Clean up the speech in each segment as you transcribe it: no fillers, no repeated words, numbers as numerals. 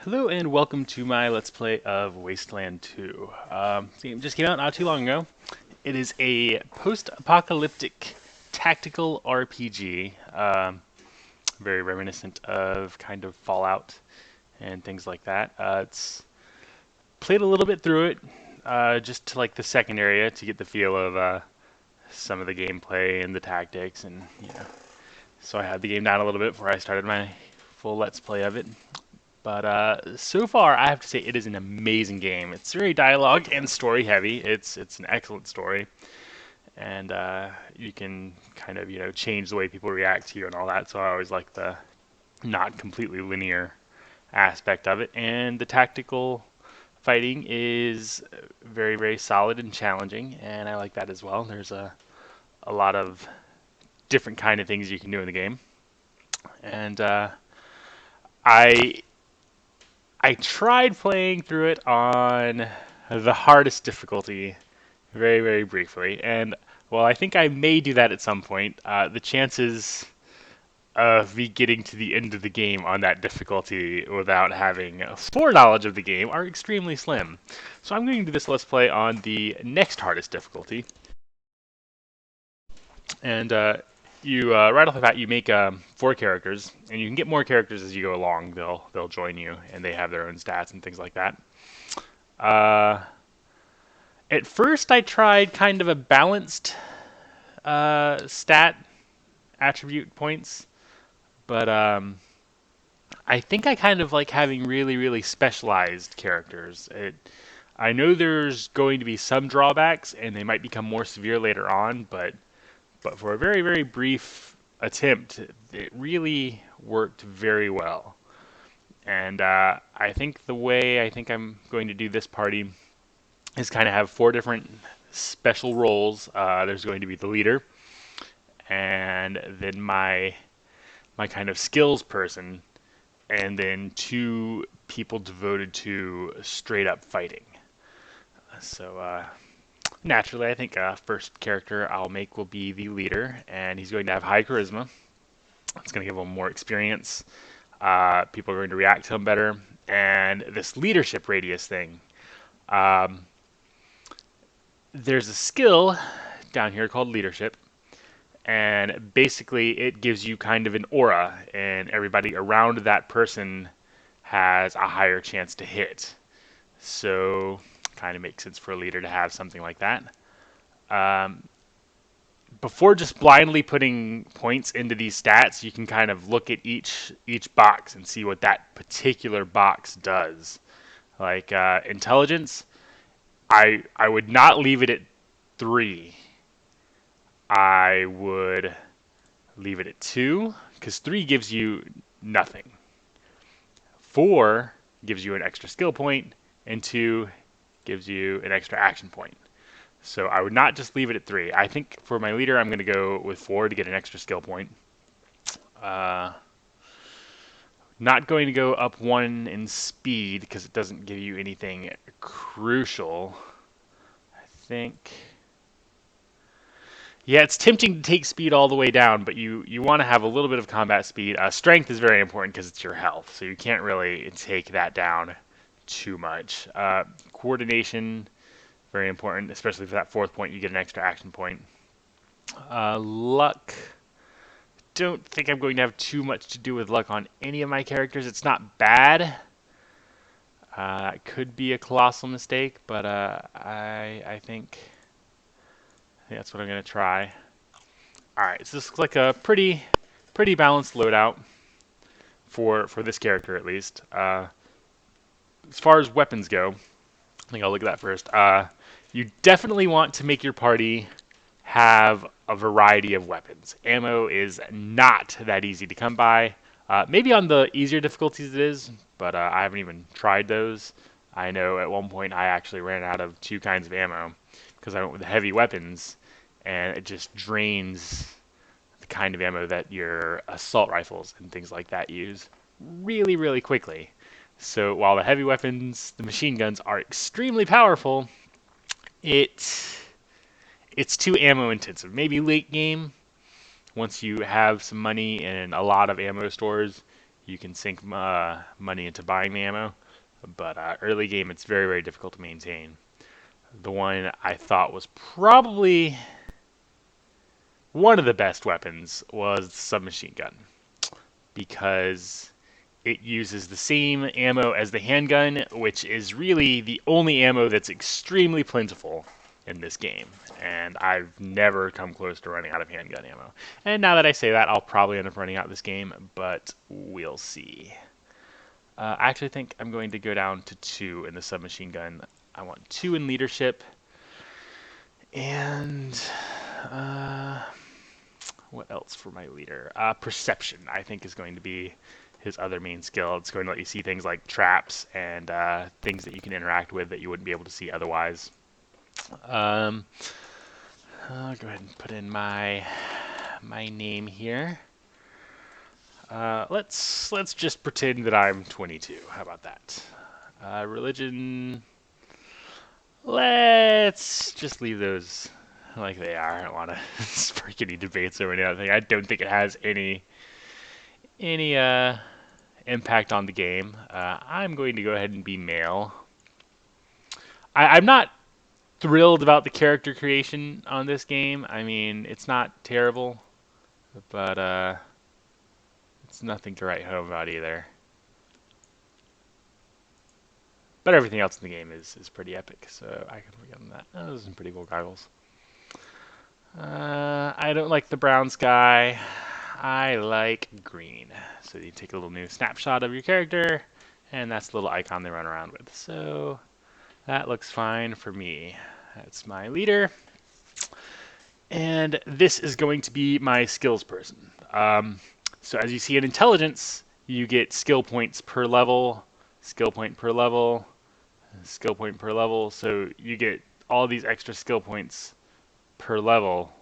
Hello and welcome to my Let's Play of Wasteland 2. The game just came out not too long ago. It is a post-apocalyptic tactical RPG, very reminiscent of kind of Fallout and things like that. It's played a little bit through it, just to like the second area to get the feel of some of the gameplay and the tactics, and so I had the game down a little bit before I started my full Let's Play of it. But so far, I have to say it is an amazing game. It's very dialogue and story heavy. It's an excellent story, and you can kind of change the way people react to you and all that. So I always like the not completely linear aspect of it. And the tactical fighting is very solid and challenging, and I like that as well. There's a lot of different kind of things you can do in the game, and I I tried playing through it on the hardest difficulty very briefly, and well, I think I may do that at some point. The chances of me getting to the end of the game on that difficulty without having foreknowledge of the game are extremely slim. So I'm going to do this Let's Play on the next hardest difficulty, and you right off the bat you make four characters, and you can get more characters as you go along. They'll join you, and they have their own stats and things like that. Uh, at first, I tried kind of a balanced stat attribute points, but I think I kind of like having really specialized characters. I know there's going to be some drawbacks, and they might become more severe later on, but for a very brief attempt, it really worked very well. And I think the way I think I'm going to do this party is kind of have four different special roles. There's going to be the leader, and then my kind of skills person, and then two people devoted to straight up fighting. So naturally, I think first character I'll make will be the leader, and he's going to have high charisma. It's going to give him more experience. People are going to react to him better, and this leadership radius thing. Um, there's a skill down here called leadership, and basically it gives you kind of an aura, and everybody around that person has a higher chance to hit. So, kind of makes sense for a leader to have something like that. Um, Before just blindly putting points into these stats, you can kind of look at each box and see what that particular box does. Like intelligence, I would not leave it at 3. I would leave it at 2 because 3 gives you nothing. 4 gives you an extra skill point, and 2 gives you an extra action point. So I would not just leave it at 3. I think for my leader, I'm going to go with 4 to get an extra skill point. Uh, Not going to go up 1 in speed because it doesn't give you anything crucial. I think. Yeah, it's tempting to take speed all the way down, but you want to have a little bit of combat speed. Strength is very important because it's your health, so you can't really take that down too much. Coordination, very important, especially for that fourth point, you get an extra action point. Luck, don't think I'm going to have too much to do with luck on any of my characters. It's not bad. It could be a colossal mistake, but I think that's what I'm going to try. Alright, so this looks like a pretty balanced loadout for this character at least. As far as weapons go, I think I'll look at that first. You definitely want to make your party have a variety of weapons. Ammo is not that easy to come by. Maybe on the easier difficulties it is, but I haven't even tried those. I know at one point I actually ran out of 2 kinds of ammo because I went with the heavy weapons, and it just drains the kind of ammo that your assault rifles and things like that use really quickly. So while the heavy weapons, the machine guns, are extremely powerful, it's too ammo intensive. Maybe late game, once you have some money and a lot of ammo stores, you can sink money into buying the ammo, but early game it's very, very difficult to maintain. The one I thought was probably one of the best weapons was the submachine gun, because it uses the same ammo as the handgun, which is really the only ammo that's extremely plentiful in this game. And I've never come close to running out of handgun ammo. And now that I say that, I'll probably end up running out this game, but we'll see. I actually think I'm going to go down to 2 in the submachine gun. I want 2 in leadership. And what else for my leader? Perception, I think, is going to be his other main skill. It's going to let you see things like traps and things that you can interact with that you wouldn't be able to see otherwise. I'll go ahead and put in my name here. Let's just pretend that I'm 22. How about that? Religion. Let's just leave those like they are. I don't want to spark any debates over any other thing. I don't think it has any impact on the game. I'm going to go ahead and be male. I'm not thrilled about the character creation on this game. I mean, it's not terrible, but it's nothing to write home about either. But everything else in the game is pretty epic, so I can forget on that. Oh, those are some pretty cool goggles. I don't like the brown sky. I like green. So you take a little new snapshot of your character, and that's the little icon they run around with. So that looks fine for me. That's my leader. And this is going to be my skills person. So as you see in intelligence, you get skill points per level, skill point per level, skill point per level. So you get all these extra skill points per level.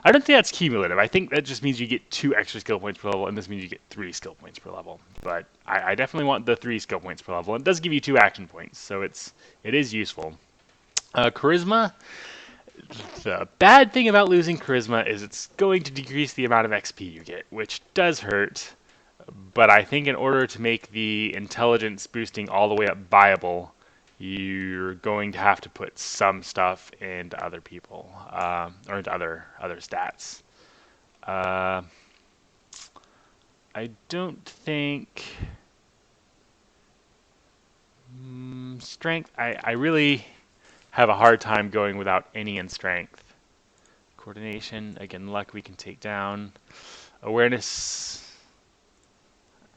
I don't think that's cumulative. I think that just means you get 2 extra skill points per level, and this means you get 3 skill points per level. But I definitely want the 3 skill points per level. It does give you 2 action points, so it is useful. Charisma. The bad thing about losing charisma is it's going to decrease the amount of XP you get, which does hurt. But I think in order to make the intelligence boosting all the way up viable, you're going to have to put some stuff into other people, or into other stats. I don't think strength. I really have a hard time going without any in strength. Coordination, again, luck we can take down. Awareness,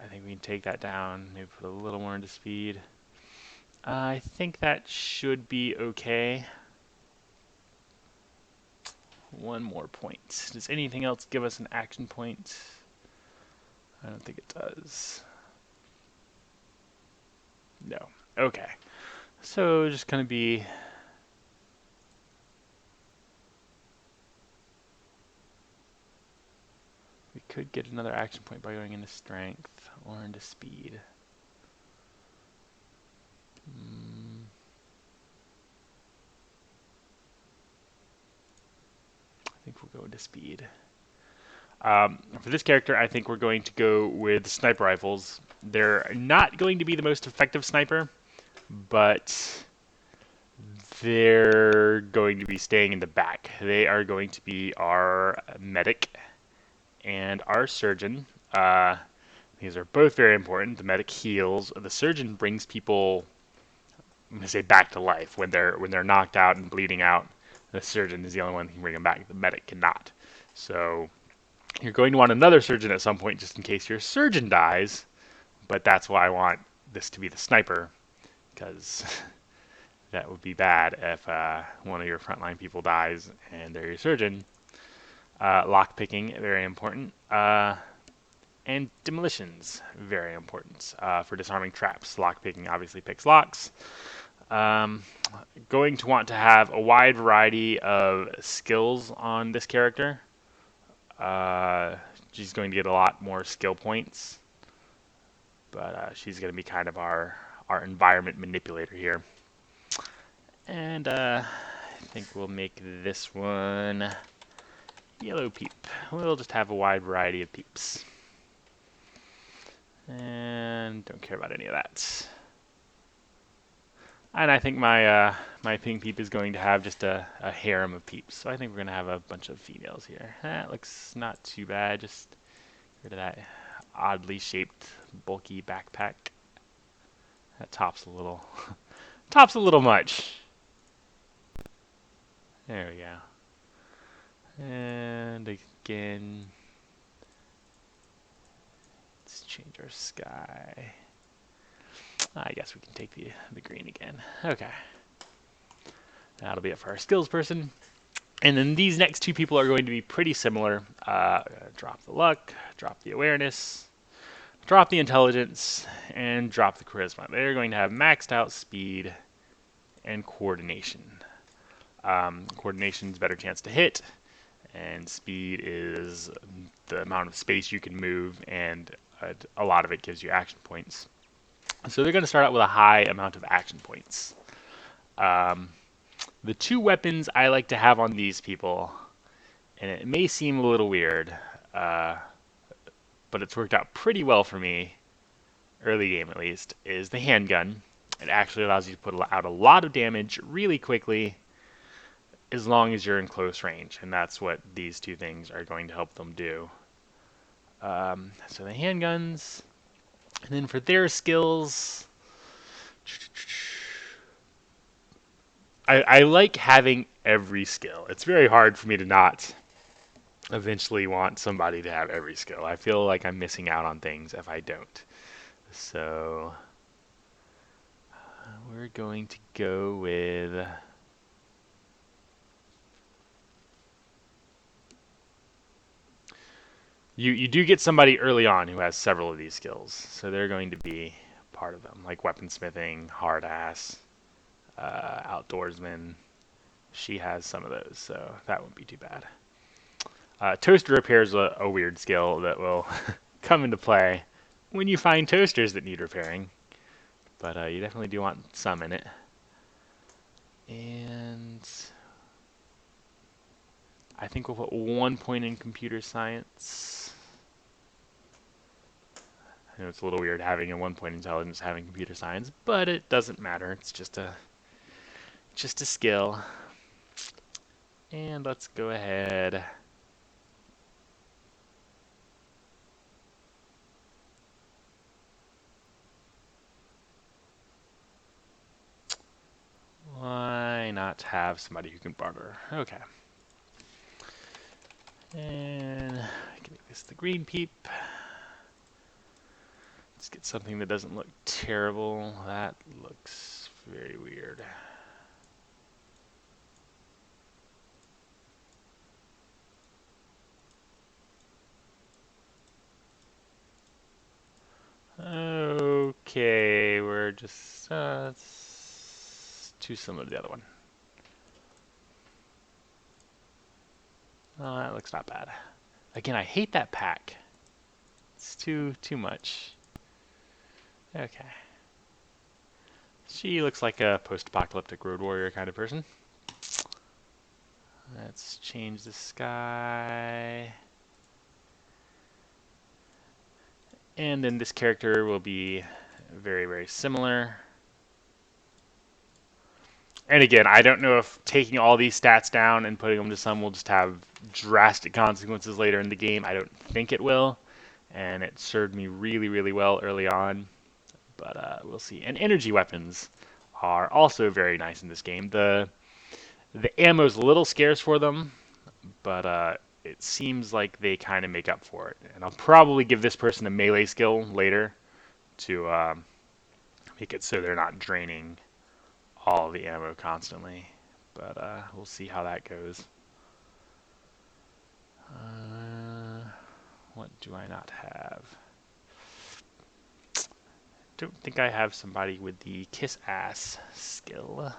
I think we can take that down. Maybe put a little more into speed. I think that should be okay. 1 more point. Does anything else give us an action point? I don't think it does. No. Okay. So just gonna be we could get another action point by going into strength or into speed. I think we'll go into speed. For this character, I think we're going to go with sniper rifles. They're not going to be the most effective sniper, but they're going to be staying in the back. They are going to be our medic and our surgeon. These are both very important. The medic heals. The surgeon brings people, I'm going to say, back to life when they're knocked out and bleeding out. The surgeon is the only one who can bring them back. The medic cannot. So you're going to want another surgeon at some point just in case your surgeon dies, but that's why I want this to be the sniper, because that would be bad if one of your frontline people dies and they're your surgeon. Lockpicking, very important. And demolitions, very important for disarming traps. Lockpicking obviously picks locks. Going to want to have a wide variety of skills on this character. She's going to get a lot more skill points, but she's going to be kind of our environment manipulator here. And I think we'll make this one yellow peep. We'll just have a wide variety of peeps. And don't care about any of that. And I think my my pink peep is going to have just a harem of peeps. So I think we're going to have a bunch of females here. That looks not too bad. Just get rid of that oddly shaped, bulky backpack. That top's a little, top's a little much. There we go. And again, let's change our sky. I guess we can take the green again. Okay. That'll be it for our skills person. And then these next two people are going to be pretty similar. Drop the luck, drop the awareness, drop the intelligence, and drop the charisma. They're going to have maxed out speed and coordination. Coordination's better chance to hit, and speed is the amount of space you can move, and a lot of it gives you action points. So they're going to start out with a high amount of action points. The two weapons I like to have on these people, and it may seem a little weird, but it's worked out pretty well for me, early game at least, is the handgun. It actually allows you to put out a lot of damage really quickly as long as you're in close range, and that's what these two things are going to help them do. So the handguns, and then for their skills, I like having every skill. It's very hard for me to not eventually want somebody to have every skill. I feel like I'm missing out on things if I don't. So we're going to go with you do get somebody early on who has several of these skills. So they're going to be part of them, like weaponsmithing, hard ass, outdoorsman. She has some of those, so that wouldn't be too bad. Toaster repair is a weird skill that will come into play when you find toasters that need repairing, but you definitely do want some in it. And I think we'll put 1 point in computer science. I know it's a little weird having a 1 point intelligence having computer science, but it doesn't matter. It's just a skill. And let's go ahead. Why not have somebody who can barter? Okay. And I can make this the green peep. Let's get something that doesn't look terrible. That looks very weird. Okay, we're just it's too similar to the other one. Oh, that looks not bad. Again, I hate that pack. It's too much. Okay. She looks like a post-apocalyptic road warrior kind of person. Let's change the sky. And then this character will be very, very similar. And again, I don't know if taking all these stats down and putting them to some will just have drastic consequences later in the game. I don't think it will. And it served me really, really well early on. But we'll see. And energy weapons are also very nice in this game. The ammo's a little scarce for them, but it seems like they kind of make up for it. And I'll probably give this person a melee skill later to make it so they're not draining all the ammo constantly. But we'll see how that goes. What do I not have? Don't think I have somebody with the kiss ass skill.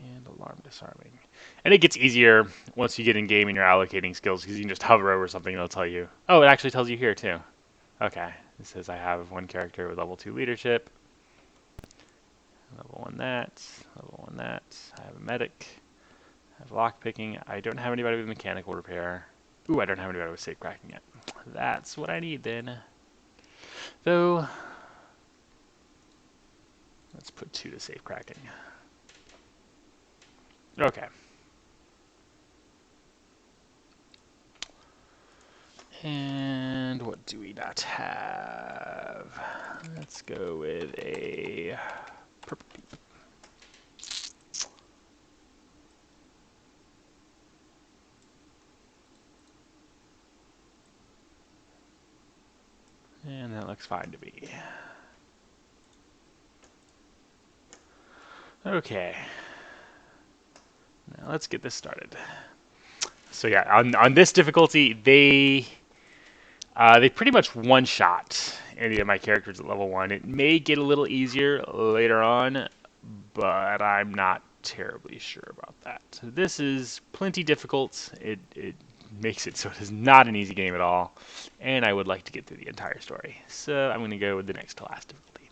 And alarm disarming. And it gets easier once you get in game and you're allocating skills because you can just hover over something and it'll tell you. Oh, it actually tells you here too. Okay. It says I have one character with level 2 leadership. that, level 1 that. I have a medic. I have lockpicking. I don't have anybody with mechanical repair. Ooh, I don't have anybody with safe cracking yet. That's what I need then. Though, let's put 2 to safe cracking. Okay. And what do we not have? Let's go with a purple. And that looks fine to me. Okay. Now let's get this started. So yeah, on this difficulty, they pretty much one-shot any of my characters at level 1. It may get a little easier later on, but I'm not terribly sure about that. So this is plenty difficult. It makes it so it is not an easy game at all, and I would like to get through the entire story. So I'm going to go with the next to last difficulty.